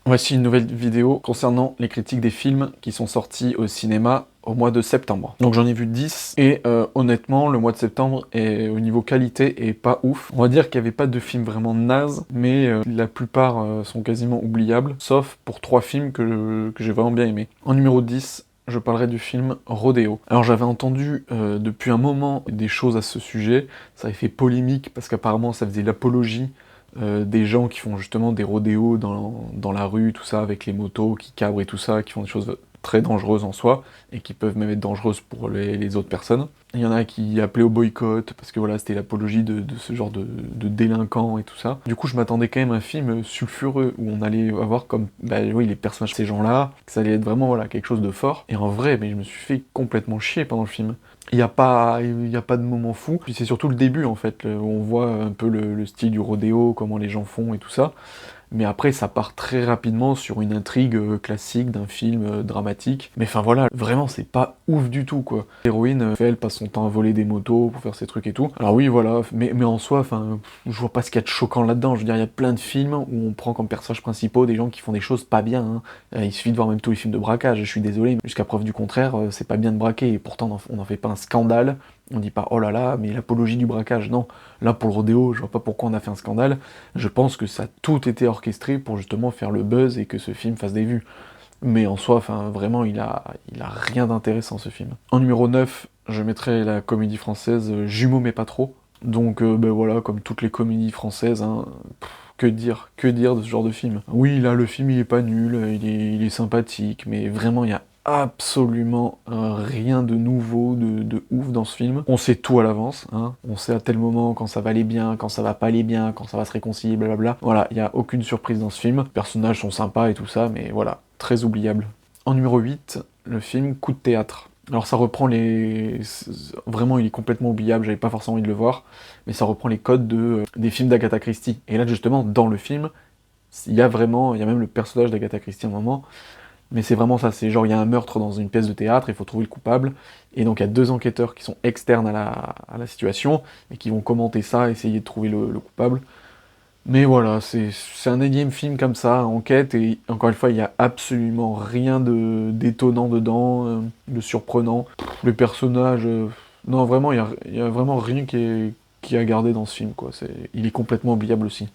Voici une nouvelle vidéo concernant les critiques des films qui sont sortis au cinéma au mois de septembre. Donc j'en ai vu 10, et honnêtement, le mois de septembre, au niveau qualité, est pas ouf. On va dire qu'il n'y avait pas de films vraiment nazes, mais la plupart sont quasiment oubliables, sauf pour 3 films que j'ai vraiment bien aimés. En numéro 10, je parlerai du film Rodéo. Alors j'avais entendu depuis un moment des choses à ce sujet, ça avait fait polémique parce qu'apparemment ça faisait l'apologie des gens qui font justement des rodéos dans la rue, tout ça, avec les motos, qui cabrent et tout ça, qui font des choses très dangereuses en soi, et qui peuvent même être dangereuses pour les autres personnes. Il y en a qui appelaient au boycott, parce que voilà, c'était l'apologie de ce genre de délinquants et tout ça. Du coup, je m'attendais quand même à un film sulfureux, où on allait avoir comme, bah oui, les personnages de ces gens-là, que ça allait être vraiment, voilà, quelque chose de fort. Et en vrai, mais je me suis fait complètement chier pendant le film. Il y a pas de moment fou. Puis c'est surtout le début, en fait, où on voit un peu le style du rodéo, comment les gens font et tout ça. Mais après, ça part très rapidement sur une intrigue classique d'un film dramatique. Mais enfin voilà, vraiment, c'est pas ouf du tout, quoi. L'héroïne, elle passe son temps à voler des motos pour faire ses trucs et tout. Alors oui, voilà, mais en soi, enfin, je vois pas ce qu'il y a de choquant là-dedans. Je veux dire, il y a plein de films où on prend comme personnages principaux des gens qui font des choses pas bien, hein. Il suffit de voir même tous les films de braquage, je suis désolé, mais jusqu'à preuve du contraire, c'est pas bien de braquer, et pourtant on n'en fait pas un scandale. On dit pas, oh là là, mais l'apologie du braquage, non. Là, pour le rodéo, je vois pas pourquoi on a fait un scandale. Je pense que ça a tout été orchestré pour justement faire le buzz et que ce film fasse des vues. Mais en soi, enfin, vraiment, il a rien d'intéressant, ce film. En numéro 9, je mettrai la comédie française Jumeaux mais pas trop. Donc, ben voilà, comme toutes les comédies françaises, hein, que dire de ce genre de film? Oui, là, le film, il est pas nul, il est sympathique, mais vraiment, il y a absolument rien de nouveau, de ouf dans ce film. On sait tout à l'avance, hein. On sait à tel moment quand ça va aller bien, quand ça va pas aller bien, quand ça va se réconcilier, blablabla. Voilà, il y a aucune surprise dans ce film. Les personnages sont sympas et tout ça, mais voilà, très oubliable. En numéro 8, le film Coup de théâtre. Alors ça reprend les... Vraiment, il est complètement oubliable, j'avais pas forcément envie de le voir, mais ça reprend les codes des films d'Agatha Christie. Et là, justement, dans le film, il y a même le personnage d'Agatha Christie à un moment, mais c'est vraiment ça, c'est genre il y a un meurtre dans une pièce de théâtre, il faut trouver le coupable, et donc il y a 2 enquêteurs qui sont externes à la situation, et qui vont commenter ça, essayer de trouver le coupable. Mais voilà, c'est un énième film comme ça, enquête, et encore une fois, il y a absolument rien d'étonnant dedans, de surprenant. Le personnage, non vraiment, il y a vraiment rien qui est à garder dans ce film, quoi. Il est complètement oubliable aussi.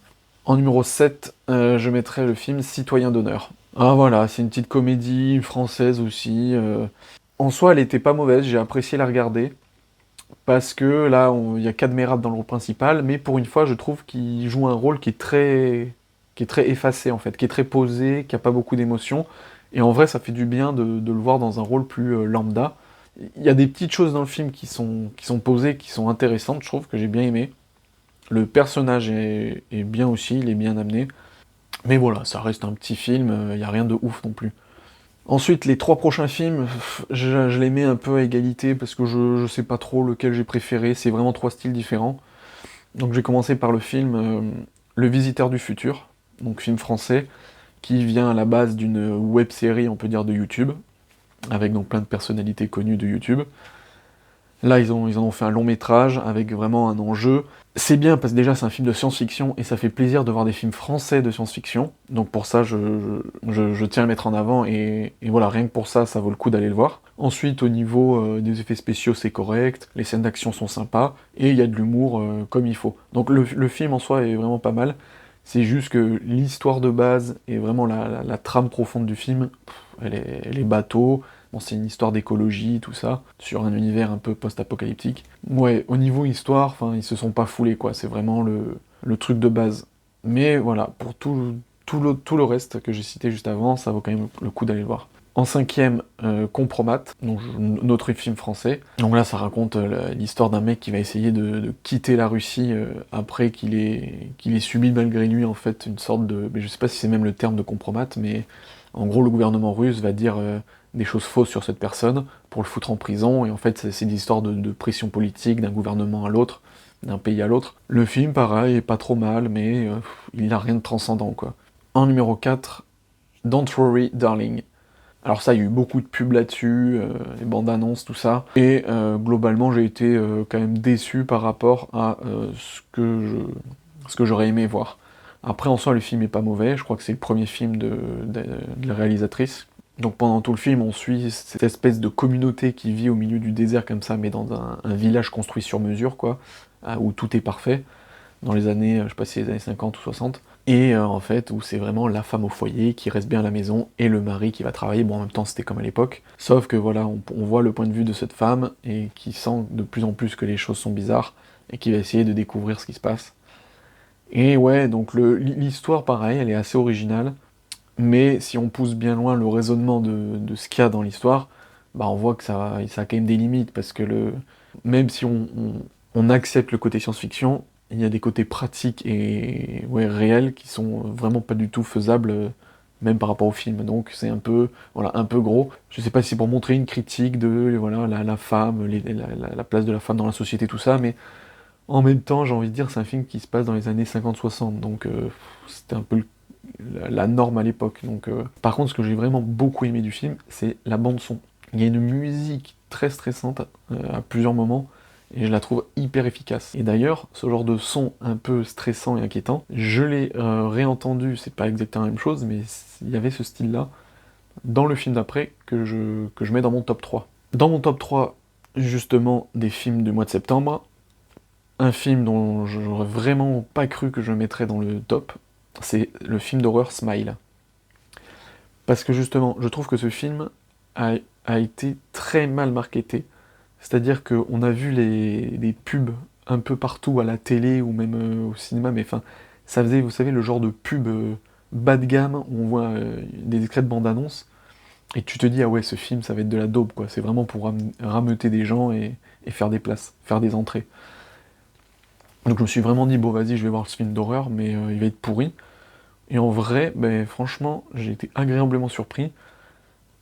En numéro 7, je mettrais le film Citoyen d'honneur. Ah voilà, c'est une petite comédie française aussi. En soi, elle était pas mauvaise, j'ai apprécié la regarder. Parce que là, il y a Cadmerade dans le rôle principal, mais pour une fois, je trouve qu'il joue un rôle qui est très effacé en fait, qui est très posé, qui a pas beaucoup d'émotions. Et en vrai, ça fait du bien de le voir dans un rôle plus lambda. Il y a des petites choses dans le film qui sont posées, qui sont intéressantes, je trouve, que j'ai bien aimé. Le personnage est bien aussi, il est bien amené. Mais voilà, ça reste un petit film, il n'y a rien de ouf non plus. Ensuite, les 3 prochains films, je les mets un peu à égalité parce que je sais pas trop lequel j'ai préféré, c'est vraiment 3 styles différents. Donc j'ai commencé par le film Le Visiteur du Futur, donc film français, qui vient à la base d'une web-série, on peut dire, de YouTube, avec donc plein de personnalités connues de YouTube. Là, ils en ont fait un long métrage avec vraiment un enjeu. C'est bien parce que déjà c'est un film de science-fiction et ça fait plaisir de voir des films français de science-fiction. Donc pour ça, je tiens à le mettre en avant et voilà, rien que pour ça, ça vaut le coup d'aller le voir. Ensuite, au niveau des effets spéciaux, c'est correct, les scènes d'action sont sympas et il y a de l'humour comme il faut. Donc le film en soi est vraiment pas mal. C'est juste que l'histoire de base et vraiment la trame profonde du film, elle est bateau. Bon, c'est une histoire d'écologie, tout ça, sur un univers un peu post-apocalyptique. Ouais, au niveau histoire, enfin, ils se sont pas foulés, quoi, c'est vraiment le truc de base. Mais voilà, pour tout le reste que j'ai cité juste avant, ça vaut quand même le coup d'aller le voir. En cinquième, Compromat, donc notre film français. Donc là, ça raconte l'histoire d'un mec qui va essayer de quitter la Russie après qu'il ait subi malgré lui, en fait, une sorte de... Mais je sais pas si c'est même le terme de compromat, mais en gros, le gouvernement russe va dire des choses fausses sur cette personne pour le foutre en prison, et en fait, c'est des histoires de pression politique d'un gouvernement à l'autre, d'un pays à l'autre. Le film, pareil, est pas trop mal, mais il n'a rien de transcendant, quoi. En numéro 4, Don't Worry Darling. Alors ça, il y a eu beaucoup de pubs là-dessus, les bandes annonces, tout ça, et globalement, j'ai été quand même déçu par rapport à ce que j'aurais aimé voir. Après, en soi, le film est pas mauvais, je crois que c'est le premier film de la réalisatrice. Donc pendant tout le film, on suit cette espèce de communauté qui vit au milieu du désert comme ça, mais dans un village construit sur mesure, quoi, où tout est parfait, dans les années, je sais pas si c'est les années 50 ou 60, et en fait, où c'est vraiment la femme au foyer qui reste bien à la maison, et le mari qui va travailler, bon en même temps c'était comme à l'époque, sauf que voilà, on voit le point de vue de cette femme, et qui sent de plus en plus que les choses sont bizarres, et qui va essayer de découvrir ce qui se passe. Et ouais, donc l'histoire, pareil, elle est assez originale, mais si on pousse bien loin le raisonnement de ce qu'il y a dans l'histoire, bah on voit que ça a quand même des limites, parce que même si on accepte le côté science-fiction, il y a des côtés pratiques et ouais, réels qui sont vraiment pas du tout faisables, même par rapport au film. Donc c'est un peu, voilà, un peu gros. Je sais pas si c'est pour montrer une critique de voilà, la femme, la place de la femme dans la société, tout ça, mais en même temps, j'ai envie de dire, c'est un film qui se passe dans les années 50-60, donc c'était un peu la norme à l'époque. Donc, par contre, ce que j'ai vraiment beaucoup aimé du film, c'est la bande son. Il y a une musique très stressante à plusieurs moments, et je la trouve hyper efficace. Et d'ailleurs, ce genre de son un peu stressant et inquiétant, je l'ai réentendu, c'est pas exactement la même chose, mais il y avait ce style-là dans le film d'après que je mets dans mon top 3. Dans mon top 3, justement, des films du mois de septembre, un film dont j'aurais vraiment pas cru que je mettrais dans le top, c'est le film d'horreur Smile. Parce que justement, je trouve que ce film a été très mal marketé. C'est-à-dire qu'on a vu les pubs un peu partout à la télé ou même au cinéma, mais enfin, ça faisait, vous savez, le genre de pub bas de gamme où on voit des extraits de bande-annonce, et tu te dis, ah ouais, ce film, ça va être de la daube, quoi. C'est vraiment pour rameuter des gens et faire des places, faire des entrées. Donc je me suis vraiment dit, bon vas-y, je vais voir ce film d'horreur, mais il va être pourri. Et en vrai, ben, franchement, j'ai été agréablement surpris.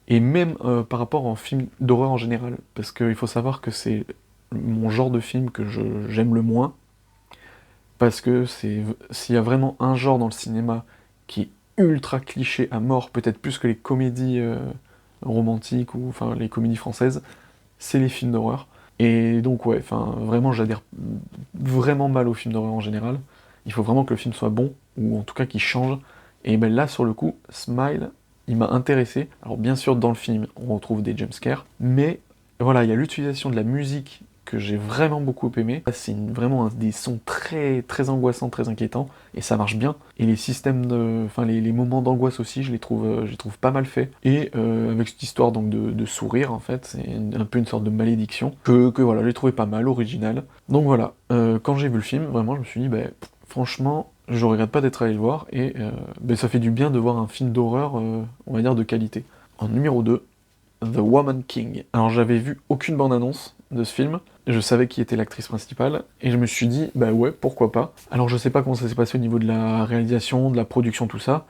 Et même par rapport en film d'horreur en général. Parce qu'il faut savoir que c'est mon genre de film que j'aime le moins. Parce que s'il y a vraiment un genre dans le cinéma qui est ultra cliché à mort, peut-être plus que les comédies romantiques ou enfin les comédies françaises, c'est les films d'horreur. Et donc ouais, enfin vraiment j'adhère vraiment mal aux films d'horreur en général. Il faut vraiment que le film soit bon, ou en tout cas qu'il change. Et ben là sur le coup, Smile, il m'a intéressé. Alors bien sûr dans le film on retrouve des jumpscares, mais voilà, il y a l'utilisation de la musique que j'ai vraiment beaucoup aimé. C'est vraiment des sons très très angoissants, très inquiétants, et ça marche bien. Et les systèmes enfin les moments d'angoisse aussi, je les trouve pas mal faits. Et avec cette histoire donc de sourire en fait, c'est un peu une sorte de malédiction que voilà, j'ai trouvé pas mal, original. Donc voilà, quand j'ai vu le film, vraiment je me suis dit, bah, franchement, je regrette pas d'être allé le voir, et bah, ça fait du bien de voir un film d'horreur, on va dire de qualité. En numéro 2, The Woman King. Alors j'avais vu aucune bande-annonce de ce film, je savais qui était l'actrice principale, et je me suis dit, bah ouais, pourquoi pas. Alors je sais pas comment ça s'est passé au niveau de la réalisation, de la production, tout ça,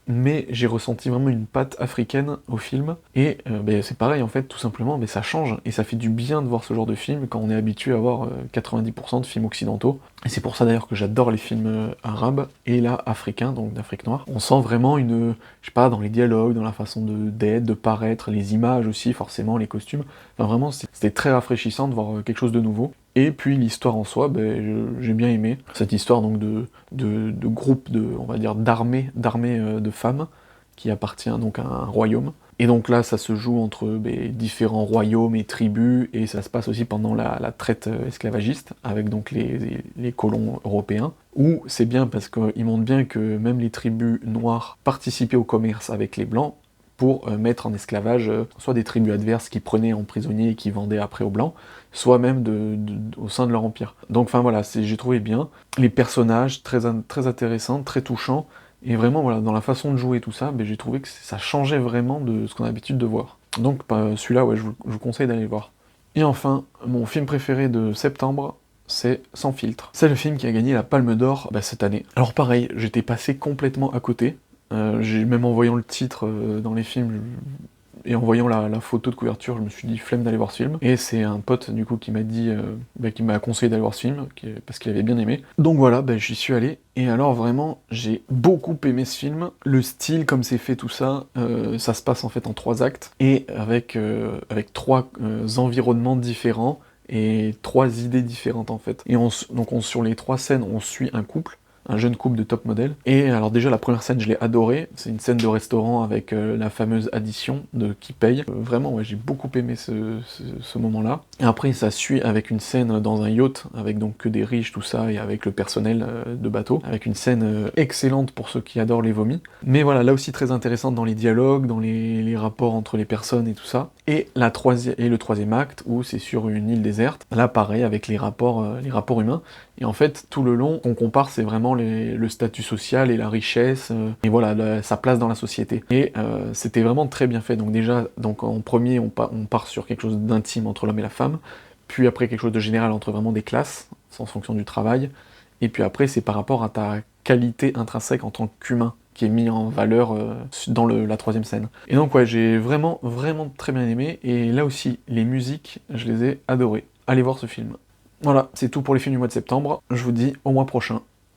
mais j'ai ressenti vraiment une patte africaine au film, et ben, c'est pareil en fait, tout simplement, mais ça change, et ça fait du bien de voir ce genre de film quand on est habitué à voir 90% de films occidentaux, et c'est pour ça d'ailleurs que j'adore les films arabes, et là, africains, donc d'Afrique noire. On sent vraiment je sais pas, dans les dialogues, dans la façon d'être, de paraître, les images aussi, forcément, les costumes, enfin vraiment, c'était très rafraîchissant de voir quelque chose de nouveau. Et puis l'histoire en soi, ben, j'ai bien aimé. Cette histoire donc de groupe on va dire d'armée de femmes qui appartient donc à un royaume. Et donc là, ça se joue entre différents royaumes et tribus, et ça se passe aussi pendant la traite esclavagiste, avec donc les colons européens, où c'est bien parce qu'ils montrent bien que même les tribus noires participaient au commerce avec les blancs, pour mettre en esclavage soit des tribus adverses qui prenaient en prisonniers et qui vendaient après aux blancs, soit même au sein de leur empire. Donc enfin voilà, j'ai trouvé bien. Les personnages très intéressants, très touchants, et vraiment voilà, dans la façon de jouer tout ça, j'ai trouvé que ça changeait vraiment de ce qu'on a l'habitude de voir. Donc celui-là, ouais, je vous conseille d'aller le voir. Et enfin, mon film préféré de septembre, c'est Sans filtre. C'est le film qui a gagné la Palme d'Or cette année. Alors pareil, j'étais passé complètement à côté. Même en voyant le titre dans les films, et en voyant la photo de couverture, je me suis dit flemme d'aller voir ce film. Et c'est un pote du coup qui m'a dit, qui m'a conseillé d'aller voir ce film, parce qu'il avait bien aimé. Donc voilà, j'y suis allé. Et alors vraiment, j'ai beaucoup aimé ce film. Le style, comme c'est fait, tout ça, ça se passe en fait en 3 actes, et avec 3 environnements différents, et 3 idées différentes en fait. Et donc sur les 3 scènes, on suit un couple, un jeune couple de top modèles. Et alors déjà la première scène je l'ai adorée, c'est une scène de restaurant avec la fameuse addition de qui paye. Vraiment ouais, j'ai beaucoup aimé ce moment-là. Et après ça suit avec une scène dans un yacht, avec donc que des riches, tout ça, et avec le personnel de bateau, avec une scène excellente pour ceux qui adorent les vomis. Mais voilà, là aussi très intéressante dans les dialogues, dans les rapports entre les personnes et tout ça. Et le troisième acte, où c'est sur une île déserte, là pareil, avec les rapports humains. Et en fait, tout le long, on compare, c'est vraiment le statut social et la richesse, et voilà, sa place dans la société. Et c'était vraiment très bien fait. Donc déjà, donc en premier, on part sur quelque chose d'intime entre l'homme et la femme, puis après quelque chose de général entre vraiment des classes, en fonction du travail, et puis après, c'est par rapport à ta qualité intrinsèque en tant qu'humain, qui est mis en valeur dans la troisième scène. Et donc ouais, j'ai vraiment, vraiment très bien aimé, et là aussi, les musiques, je les ai adorées. Allez voir ce film. Voilà, c'est tout pour les films du mois de septembre, je vous dis au mois prochain.